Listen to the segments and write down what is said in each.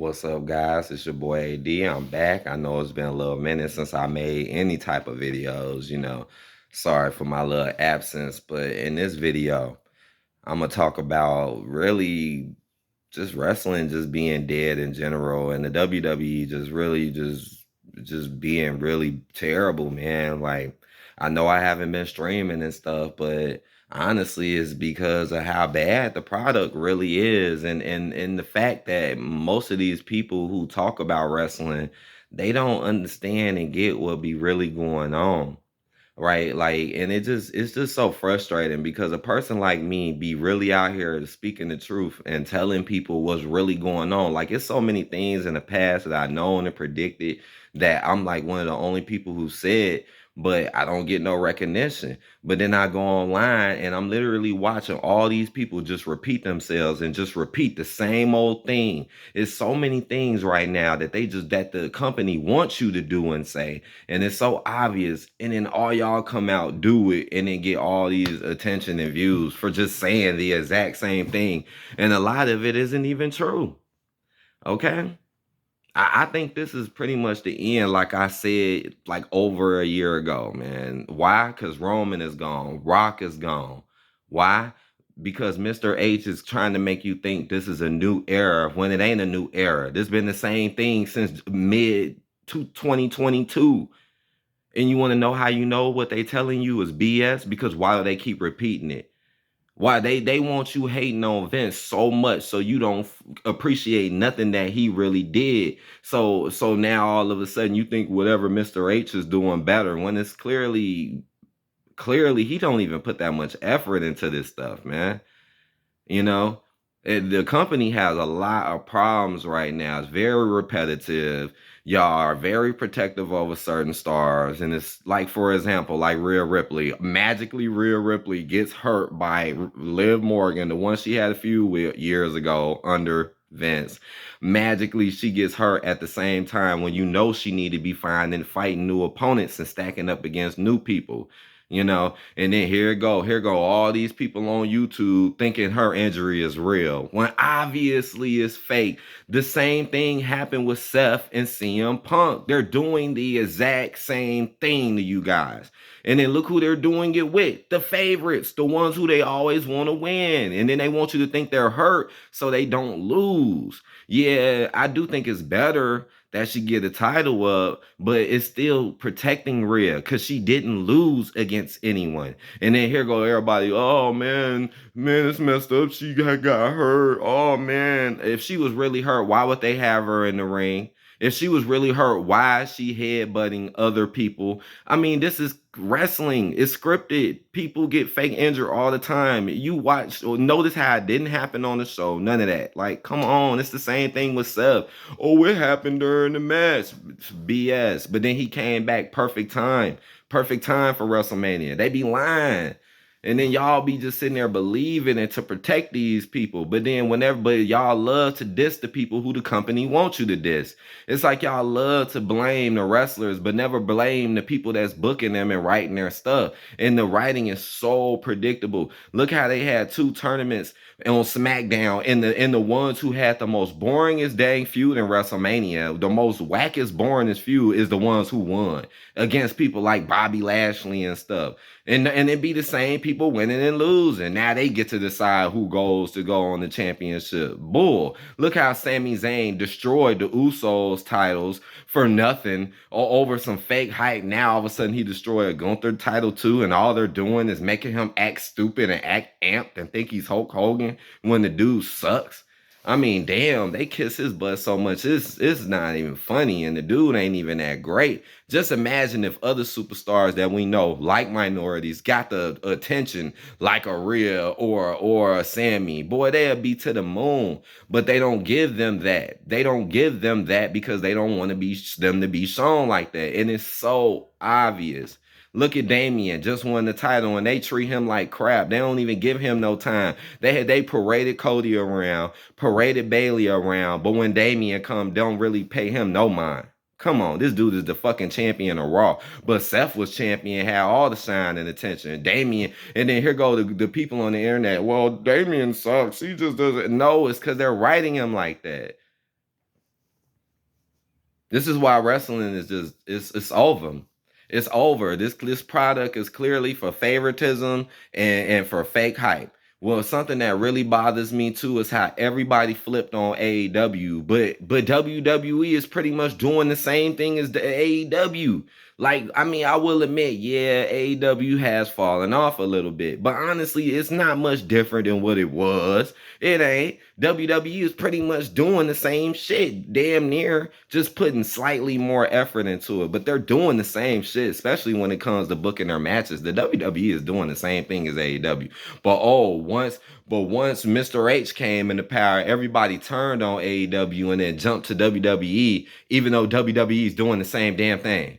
What's up, guys? It's your boy AD. I'm back. I know it's been a little minute since I made any type of videos. Sorry for my little absence, but in this video, I'm gonna talk about really just wrestling just being dead in general and the WWE just really just being really terrible, man. Like I know I haven't been streaming and stuff, but honestly it's because of how bad the product really is and the fact that most of these people who talk about wrestling, they don't understand and get what be really going on. Right, like, and it's just so frustrating because a person like me be really out here speaking the truth and telling people what's really going on. Like, it's so many things in the past that I known and predicted that I'm like one of the only people who said, but I don't get no recognition. But then I go online and I'm literally watching all these people just repeat themselves and just repeat the same old thing. It's so many things right now that that the company wants you to do and say, and it's so obvious, and then all y'all come out, do it, and then get all these attention and views for just saying the exact same thing, and a lot of it isn't even true. Okay, I think this is pretty much the end, like I said, like over a year ago, man. Why? Because Roman is gone, Rock is gone. Why? Because Mr. H is trying to make you think this is a new era when it ain't a new era. This been the same thing since mid 2022. And you want to know how you know what they telling you is BS? Because why do they keep repeating it? Why they want you hating on Vince so much so you don't appreciate nothing that he really did. So now all of a sudden you think whatever Mr. H is doing better when it's clearly he don't even put that much effort into this stuff, man. You know, the company has a lot of problems right now. It's very repetitive. Y'all are very protective over certain stars. And it's like, for example, like Rhea Ripley. Magically, Rhea Ripley gets hurt by Liv Morgan, the one she had a few with years ago under Vince. Magically, she gets hurt at the same time when you know she need to be finding fighting new opponents and stacking up against new people. And then here go all these people on YouTube thinking her injury is real when obviously it's fake. The same thing happened with Seth and CM Punk. They're doing the exact same thing to you guys. And then look who they're doing it with. The favorites, the ones who they always want to win. And then they want you to think they're hurt so they don't lose. Yeah, I do think it's better that she get a title up, but it's still protecting Rhea because she didn't lose against anyone. And then here go everybody, oh man, it's messed up. She got hurt. Oh man. If she was really hurt, why would they have her in the ring? If she was really hurt, why is she headbutting other people? I mean, this is wrestling. It's scripted. People get fake injured all the time. You watch or notice how it didn't happen on the show. None of that. Like, come on. It's the same thing with Seth. Oh, it happened during the match. BS. But then he came back perfect time. Perfect time for WrestleMania. They be lying. And then y'all be just sitting there believing it to protect these people. But then but y'all love to diss the people who the company wants you to diss. It's like y'all love to blame the wrestlers, but never blame the people that's booking them and writing their stuff. And the writing is so predictable. Look how they had 2 tournaments on SmackDown, and the ones who had the most boringest dang feud in WrestleMania, the most wackest, boringest feud is the ones who won against people like Bobby Lashley and stuff. And it be the same people winning and losing. Now they get to decide who goes to go on the championship. Bull. Look how Sami Zayn destroyed the Usos titles for nothing or over some fake hype. Now all of a sudden he destroyed a Gunther title too, and all they're doing is making him act stupid and act amped and think he's Hulk Hogan when the dude sucks. I mean, damn, they kiss his butt so much, it's not even funny, and the dude ain't even that great. Just imagine if other superstars that we know, like minorities, got the attention like a Rhea or a Sammy. Boy, they'll be to the moon. But they don't give them that. They don't give them that because they don't want them to be shown like that. And it's so obvious. Look at Damian, just won the title, and they treat him like crap. They don't even give him no time. They paraded Cody around, paraded Bailey around, but when Damian come, don't really pay him no mind. Come on, this dude is the fucking champion of Raw. But Seth was champion, had all the shine and attention. Damian, and then here go the people on the internet. Well, Damian sucks. He just doesn't. No, it's because they're writing him like that. This is why wrestling is just it's over. It's over. This product is clearly for favoritism and for fake hype. Well, something that really bothers me too is how everybody flipped on AEW, but WWE is pretty much doing the same thing as the AEW. Like, I mean, I will admit, yeah, AEW has fallen off a little bit, but honestly, it's not much different than what it was. It ain't. WWE is pretty much doing the same shit, damn near, just putting slightly more effort into it. But they're doing the same shit, especially when it comes to booking their matches. The WWE is doing the same thing as AEW. But once Mr. H came into power, everybody turned on AEW and then jumped to WWE, even though WWE is doing the same damn thing.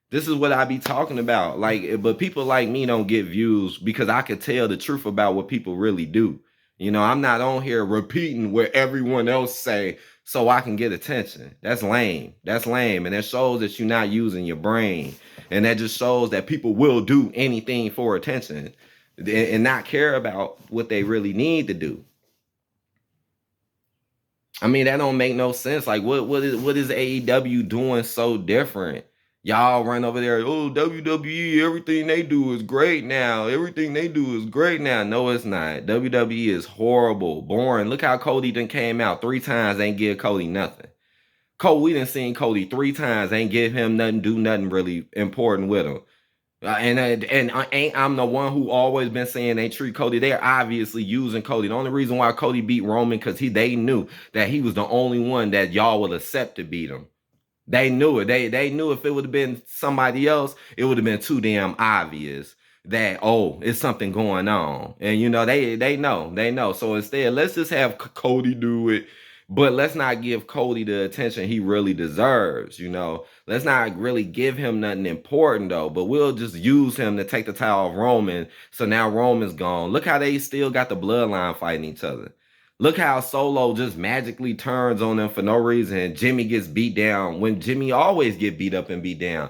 This is what I be talking about. Like, but people like me don't get views because I could tell the truth about what people really do. You know, I'm not on here repeating what everyone else say so I can get attention. That's lame. That's lame. And it shows that you're not using your brain. And that just shows that people will do anything for attention and not care about what they really need to do. I mean, that don't make no sense. Like, what is AEW doing so different? Y'all run over there, oh, WWE, everything they do is great now. Everything they do is great now. No, it's not. WWE is horrible, boring. Look how Cody done came out 3 times, ain't give Cody nothing. We done seen Cody 3 times, ain't give him nothing, do nothing really important with him. I'm the one who always been saying they treat Cody. They're obviously using Cody. The only reason why Cody beat Roman because they knew that he was the only one that y'all would accept to beat him. They knew it. They knew if it would have been somebody else, it would have been too damn obvious that it's something going on. And you know they know. So instead, let's just have Cody do it, but let's not give Cody the attention he really deserves. You know, let's not really give him nothing important though. But we'll just use him to take the title of Roman. So now Roman's gone. Look how they still got the bloodline fighting each other. Look how Solo just magically turns on them for no reason. And Jimmy gets beat down when Jimmy always get beat up and beat down.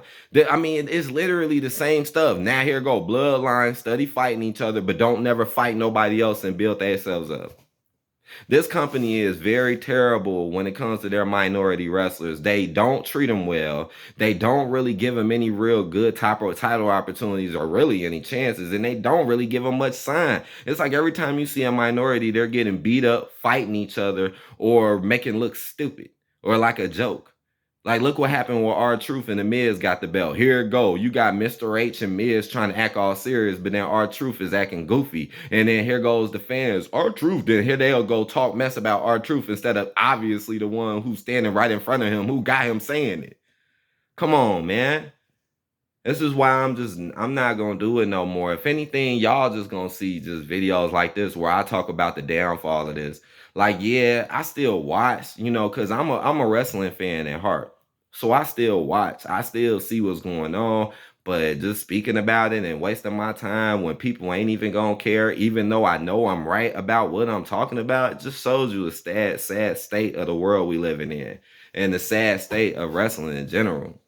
I mean, it's literally the same stuff. Now here go bloodline, study fighting each other, but don't never fight nobody else and build themselves up. This company is very terrible when it comes to their minority wrestlers. They don't treat them well. They don't really give them any real good title opportunities or really any chances, and they don't really give them much sign. It's like every time you see a minority, they're getting beat up, fighting each other, or making look stupid or like a joke. Like, look what happened with R-Truth and the Miz got the belt. Here it go. You got Mr. H and Miz trying to act all serious, but then R-Truth is acting goofy. And then here goes the fans. R-Truth. Then here they'll go talk mess about R-Truth instead of obviously the one who's standing right in front of him who got him saying it. Come on, man. This is why I'm not gonna do it no more. If anything, y'all just gonna see just videos like this where I talk about the downfall of this. Like, yeah, I still watch, you know, because I'm a wrestling fan at heart. So I still watch. I still see what's going on. But just speaking about it and wasting my time when people ain't even gonna care, even though I know I'm right about what I'm talking about, it just shows you the sad state of the world we living in and the sad state of wrestling in general.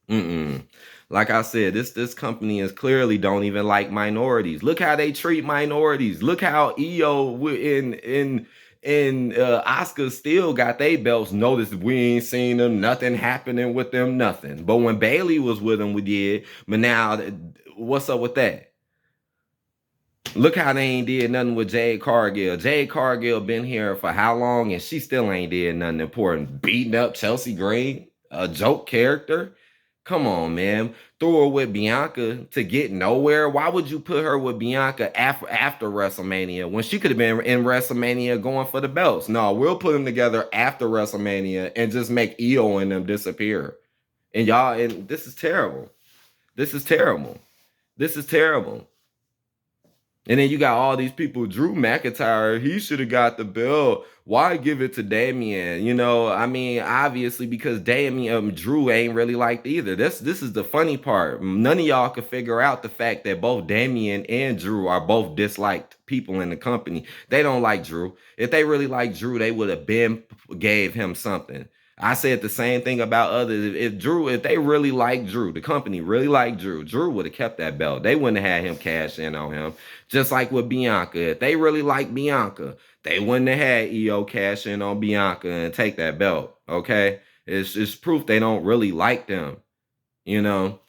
Mm-mm. Like I said, this company is clearly don't even like minorities. Look how they treat minorities. Look how in Oscar still got they belts. Notice we ain't seen them, nothing happening with them, nothing. But when Bailey was with them, we did. But now, what's up with that? Look how they ain't did nothing with Jade Cargill. Jade Cargill been here for how long, and she still ain't did nothing important. Beating up Chelsea Green, a joke character. Come on, man. Throw her with Bianca to get nowhere. Why would you put her with Bianca after WrestleMania when she could have been in WrestleMania going for the belts? No, we'll put them together after WrestleMania and just make Io and them disappear. And this is terrible. This is terrible. This is terrible. And then you got all these people. Drew McIntyre, he should have got the belt. Why give it to Damian? You know, I mean, obviously because Drew ain't really liked either. This is the funny part. None of y'all could figure out the fact that both Damian and Drew are both disliked people in the company. They don't like Drew. If they really liked Drew, they would have been gave him something. I said the same thing about others. If they really liked Drew, the company really liked Drew would have kept that belt. They wouldn't have had him cash in on him. Just like with Bianca. If they really liked Bianca, they wouldn't have had EO cash in on Bianca and take that belt. Okay? It's proof they don't really like them. You know,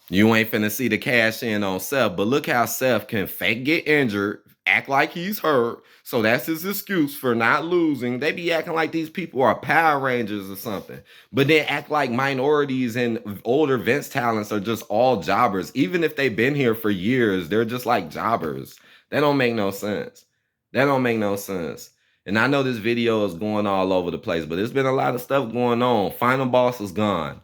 you ain't finna see the cash in on Seth, but look how Seth can fake get injured, act like he's hurt. So that's his excuse for not losing. They be acting like these people are Power Rangers or something, but then act like minorities and older Vince talents are just all jobbers. Even if they've been here for years, they're just like jobbers. That don't make no sense. That don't make no sense. And I know this video is going all over the place, but there's been a lot of stuff going on. Final Boss is gone.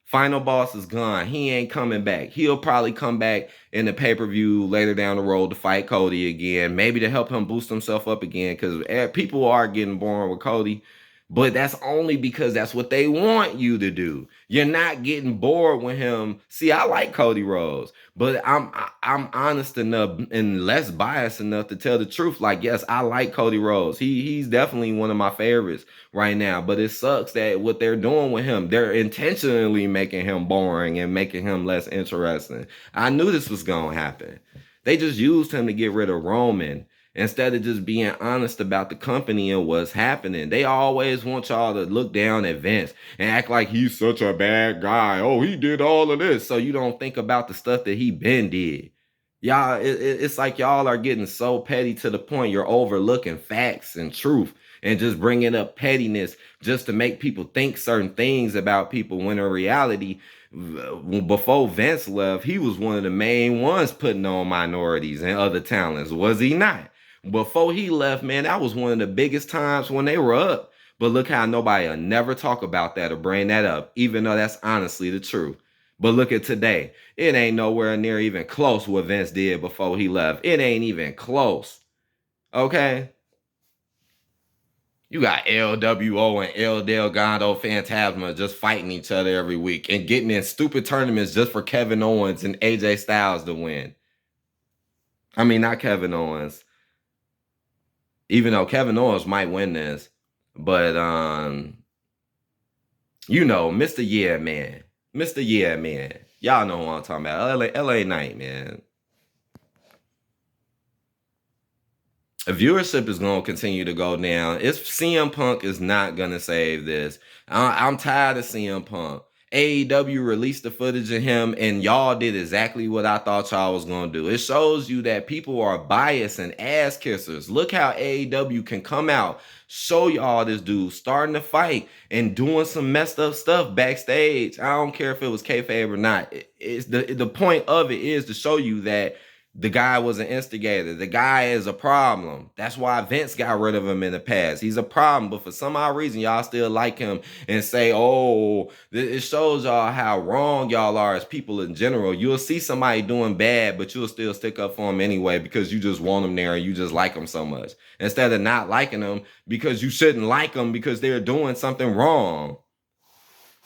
Final Boss is gone. He ain't coming back. He'll probably come back in the pay-per-view later down the road to fight Cody again, maybe to help him boost himself up again, because people are getting bored with Cody. But that's only because that's what they want you to do. You're not getting bored with him. See, I like Cody Rhodes, but I'm honest enough and less biased enough to tell the truth. Like, yes, I like Cody Rhodes. He's definitely one of my favorites right now. But it sucks that what they're doing with him, they're intentionally making him boring and making him less interesting. I knew this was gonna happen. They just used him to get rid of Roman instead of just being honest about the company and what's happening. They always want y'all to look down at Vince and act like he's such a bad guy. Oh, he did all of this. So you don't think about the stuff that he been did. Y'all, it's like y'all are getting so petty to the point you're overlooking facts and truth and just bringing up pettiness just to make people think certain things about people, when in reality, before Vince left, he was one of the main ones putting on minorities and other talents, was he not? Before he left, man, that was one of the biggest times when they were up. But look how nobody will never talk about that or bring that up, even though that's honestly the truth. But look at today. It ain't nowhere near even close what Vince did before he left. It ain't even close. Okay? You got LWO and El Delgado Phantasma just fighting each other every week and getting in stupid tournaments just for Kevin Owens and AJ Styles to win. I mean, not Kevin Owens. Even though Kevin Owens might win this, but you know, Mr. Yeah Man. Mr. Yeah Man. Y'all know what I'm talking about. LA Knight, man. The viewership is going to continue to go down. If CM Punk is not going to save this. I'm tired of CM Punk. AEW released the footage of him, and y'all did exactly what I thought y'all was going to do. It shows you that people are biased and ass kissers. Look how AEW can come out, show y'all this dude starting to fight and doing some messed up stuff backstage. I don't care if it was kayfabe or not. It's the point of it is to show you that the guy was an instigator. The guy is a problem. That's why Vince got rid of him in the past. He's a problem, but for some odd reason, y'all still like him and say, oh, it shows y'all how wrong y'all are as people in general. You'll see somebody doing bad, but you'll still stick up for him anyway because you just want them there and you just like them so much. Instead of not liking them because you shouldn't like them because they're doing something wrong.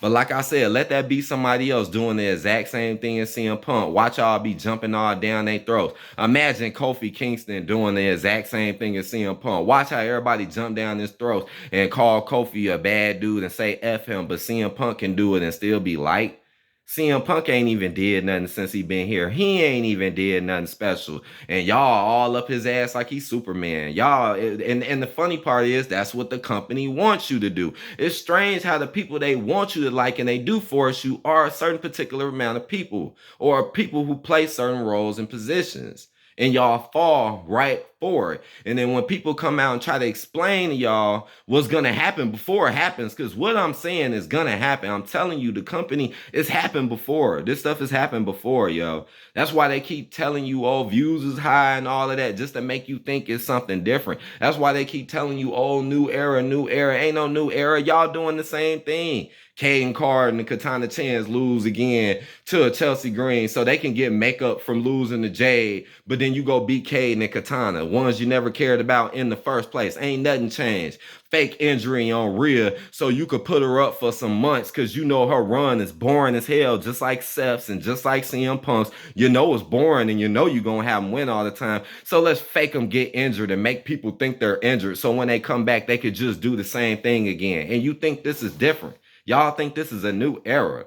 But like I said, let that be somebody else doing the exact same thing as CM Punk. Watch y'all be jumping all down their throats. Imagine Kofi Kingston doing the exact same thing as CM Punk. Watch how everybody jump down his throats and call Kofi a bad dude and say F him. But CM Punk can do it and still be light. CM Punk ain't even did nothing since he been here. He ain't even did nothing special. And y'all all up his ass like he's Superman. Y'all, and the funny part is that's what the company wants you to do. It's strange how the people they want you to like and they do force you are a certain particular amount of people or people who play certain roles and positions. And y'all fall right for it. And then when people come out and try to explain to y'all what's going to happen before it happens, because what I'm saying is going to happen. I'm telling you, the company, it's happened before. This stuff has happened before, yo. That's why they keep telling you, oh, views is high and all of that, just to make you think it's something different. That's why they keep telling you, oh, new era, new era. Ain't no new era. Y'all doing the same thing. Caden Card and Katana Chance lose again to Chelsea Green so they can get makeup from losing to Jade, but then you go beat Caden and Katana, ones you never cared about in the first place. Ain't nothing changed. Fake injury on Rhea so you could put her up for some months because you know her run is boring as hell, just like Seth's and just like CM Punk's. You know it's boring and you know you're going to have them win all the time. So let's fake them get injured and make people think they're injured so when they come back, they could just do the same thing again. And you think this is different. Y'all think this is a new era.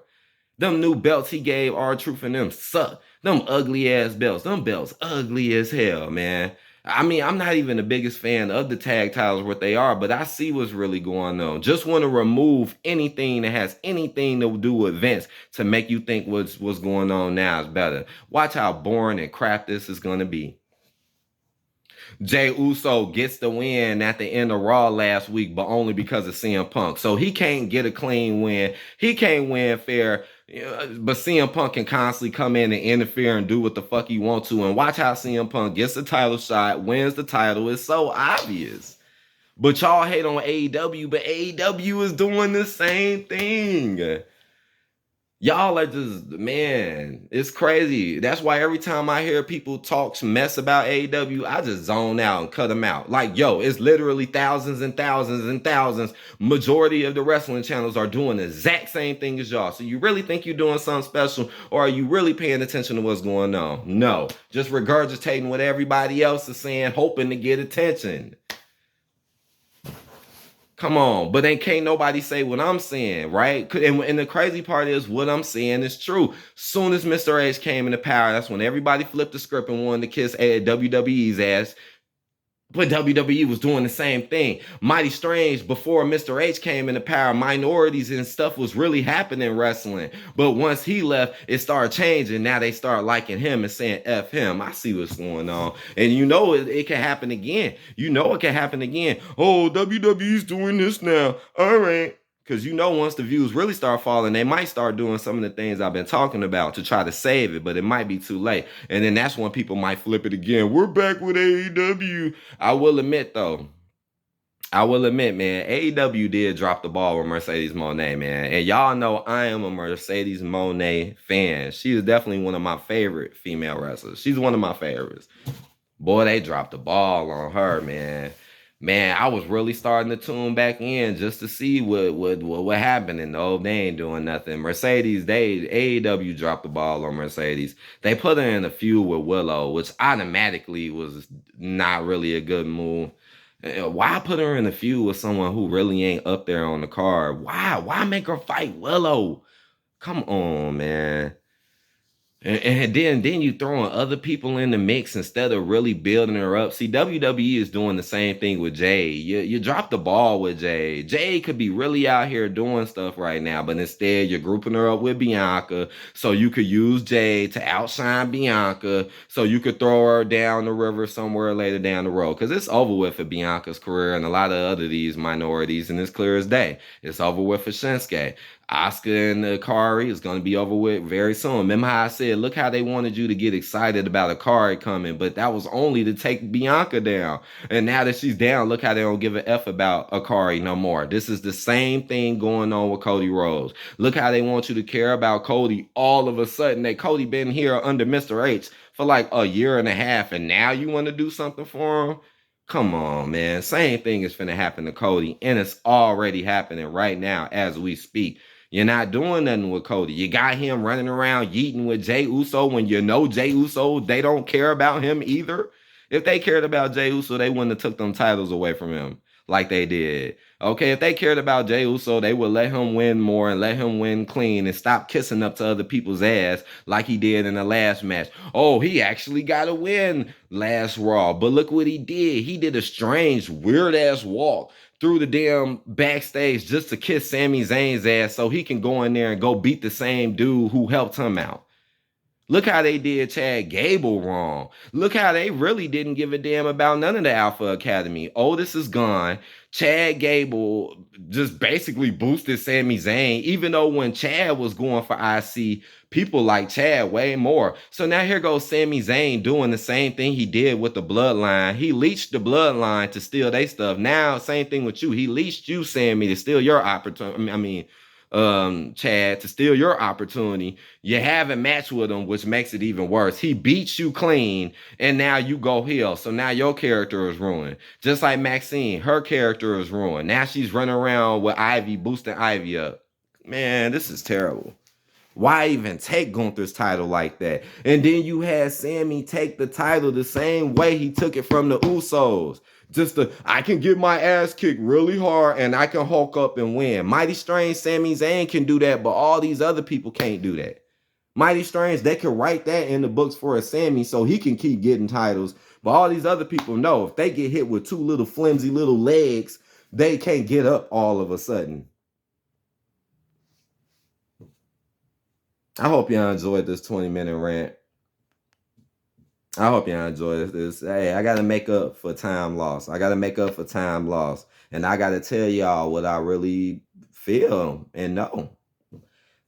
Them new belts he gave R-Truth and them suck. Them ugly ass belts. Them belts ugly as hell, man. I mean, I'm not even the biggest fan of the tag titles, what they are, but I see what's really going on. Just want to remove anything that has anything to do with Vince to make you think what's going on now is better. Watch how boring and crap this is going to be. Jay Uso gets the win at the end of Raw last week, but only because of CM Punk. So he can't get a clean win. He can't win fair. But CM Punk can constantly come in and interfere and do what the fuck he wants to. And watch how CM Punk gets the title shot, wins the title. It's so obvious. But y'all hate on AEW, but AEW is doing the same thing. Y'all are just, man, it's crazy. That's why every time I hear people talk mess about AEW, I just zone out and cut them out. Like, yo, it's literally thousands and thousands and thousands. Majority of the wrestling channels are doing the exact same thing as y'all. So you really think you're doing something special, or are you really paying attention to what's going on? No, just regurgitating what everybody else is saying, hoping to get attention. Come on, but then can't nobody say what I'm saying, right? And the crazy part is what I'm saying is true. Soon as Mr. H came into power, that's when everybody flipped the script and wanted to kiss WWE's ass. But WWE was doing the same thing. Mighty strange, before Mr. H came into power, minorities and stuff was really happening in wrestling. But once he left, it started changing. Now they start liking him and saying F him. I see what's going on. And you know it can happen again. You know it can happen again. Oh, WWE's doing this now. All right. Because you know once the views really start falling, they might start doing some of the things I've been talking about to try to save it, but it might be too late. And then that's when people might flip it again. We're back with AEW. I will admit, man, AEW did drop the ball with Mercedes Moné, man. And y'all know I am a Mercedes Moné fan. She is definitely one of my favorite female wrestlers. She's one of my favorites. Boy, they dropped the ball on her, man. Man, I was really starting to tune back in just to see what happened. And no, they ain't doing nothing. Mercedes, AEW dropped the ball on Mercedes. They put her in a feud with Willow, which automatically was not really a good move. Why put her in a feud with someone who really ain't up there on the card? Why make her fight Willow? Come on, man. And then you throwing other people in the mix instead of really building her up. See, WWE is doing the same thing with Jade. You drop the ball with Jade. Jade could be really out here doing stuff right now, but instead you're grouping her up with Bianca so you could use Jade to outshine Bianca so you could throw her down the river somewhere later down the road. Because it's over with for Bianca's career and a lot of other these minorities, and it's clear as day. It's over with for Shinsuke. Asuka and Akari is going to be over with very soon. Remember how I said, look how they wanted you to get excited about Akari coming, but that was only to take Bianca down. And now that she's down, look how they don't give a F about Akari no more. This is the same thing going on with Cody Rhodes. Look how they want you to care about Cody all of a sudden. That Cody been here under Mr. H for like a year and a half, and now you want to do something for him? Come on, man. Same thing is finna happen to Cody, and it's already happening right now as we speak. You're not doing nothing with Cody. You got him running around yeeting with Jey Uso when you know Jey Uso, they don't care about him either. If they cared about Jey Uso, they wouldn't have took them titles away from him like they did. Okay, if they cared about Jey Uso, they would let him win more and let him win clean and stop kissing up to other people's ass like he did in the last match. Oh, he actually got a win last Raw, but look what he did. He did a strange, weird-ass walk through the damn backstage just to kiss Sami Zayn's ass so he can go in there and go beat the same dude who helped him out. Look how they did Chad Gable wrong. Look how they really didn't give a damn about none of the Alpha Academy. Otis is gone. Chad Gable just basically boosted Sami Zayn, even though when Chad was going for IC, people like Chad way more. So now here goes Sami Zayn doing the same thing he did with the Bloodline. He leached the Bloodline to steal their stuff. Now, same thing with you. He leached you, Sami, to steal your opportunity. Chad, to steal your opportunity. You have a match with him, which makes it even worse. He beats you clean, and now you go heel. So now your character is ruined. Just like Maxine, her character is ruined. Now she's running around with Ivy, boosting Ivy up. Man, this is terrible. Why even take Gunther's title like that? And then you had Sami take the title the same way he took it from the Usos. I can get my ass kicked really hard and I can hulk up and win. Mighty Strange Sami Zayn can do that, but all these other people can't do that. Mighty Strange, they can write that in the books for a Sammy so he can keep getting titles. But all these other people know if they get hit with two little flimsy little legs, they can't get up all of a sudden. I hope y'all enjoyed this 20-minute rant. I hope y'all enjoyed this. Hey, I got to make up for time lost. I got to make up for time lost. And I got to tell y'all what I really feel and know.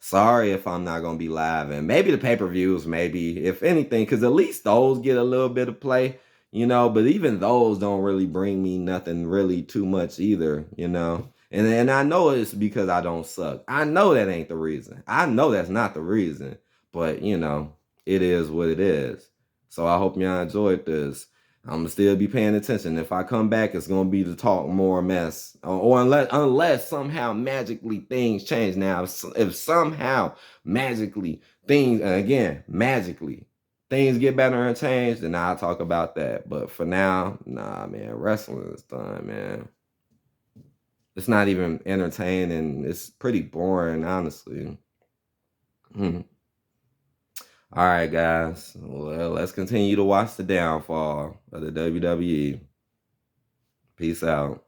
Sorry if I'm not going to be live. And maybe the pay-per-views, maybe, if anything, because at least those get a little bit of play, you know. But even those don't really bring me nothing really too much either, you know. And I know it's because I don't suck. I know that ain't the reason. I know that's not the reason. But, you know, it is what it is. So I hope y'all enjoyed this. I'm gonna still be paying attention. If I come back, it's gonna be to talk more mess, or unless somehow magically things change. Now, if somehow magically things, and again magically things get better and change, then I'll talk about that. But for now, nah, man, wrestling is done, man. It's not even entertaining. It's pretty boring, honestly. Hmm. All right, guys. Well, let's continue to watch the downfall of the WWE. Peace out.